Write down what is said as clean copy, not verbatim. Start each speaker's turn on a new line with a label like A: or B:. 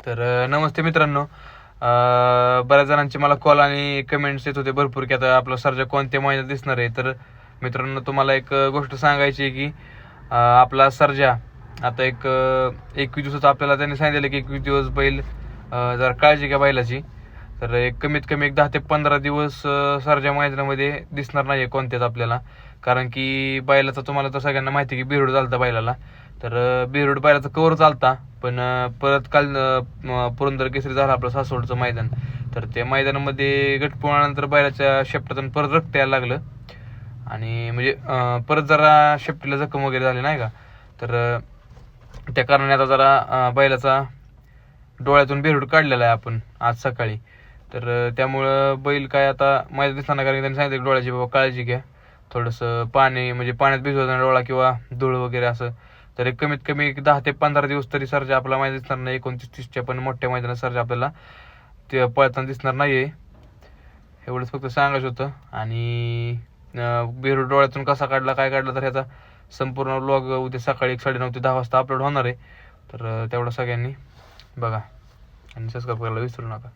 A: तर नमस्ते मित्रांनो. बऱ्याच जणांचे मला कॉल आणि कमेंट्स येत होते भरपूर की आता आपला सर्जा कोणत्या महिन्यात दिसणार आहे. तर मित्रांनो, तुम्हाला एक गोष्ट सांगायची आहे की आपला सर्जा आता 21 दिवसाचा आपल्याला त्यांनी सांगितलं की 21 दिवस बैल जरा काळजी घ्या बैलाची. तर कमीत कमी 10 ते 15 दिवस सर्जा मैदानामध्ये दिसणार नाही कोणत्याच आपल्याला. कारण की बैलाचा तुम्हाला तर सगळ्यांना माहिती आहे की बिरुड चालता बैलाला. तर बिरुड बैलाचा कवर चालता, पण परत काल पुरंदर केसरी झाला आपलं सासवडचं मैदान. तर त्या मैदानामध्ये गटपळानंतर बैलाच्या शेपटातून परत रक्त यायला लागलं आणि म्हणजे परत जरा शेपटीला जखम वगैरे झाली नाही का. तर त्या कारणाने आता जरा बैलाचा डोळ्यातून बेरूड काढलेला आहे आपण आज सकाळी. तर त्यामुळं बैल काय आता मैदान दिसताना, कारण की त्यांनी सांगितलं डोळ्याची बाबा काळजी घ्या, थोडंसं पाणी म्हणजे पाण्यात भिजवताना डोळा किंवा धूळ वगैरे असं. तर कमीत कमी 10 ते 15 दिवस तरी सर्जा आपला मैदान दिसणार नाही. 29-30च्या पण मोठ्या मैदानात सर्जा आपल्याला ते पळताना दिसणार नाहीये. एवढंच फक्त सांगायचं होतं. आणि बेरूड डोळ्यातून कसा काढला काय काढला तर ह्याचा संपूर्ण व्लॉग उद्या सकाळी 9:30 ते 10 वाजता अपलोड होणार आहे. तर तेवढं सगळ्यांनी बघा आणि सबस्क्राईब करायला विसरू नका.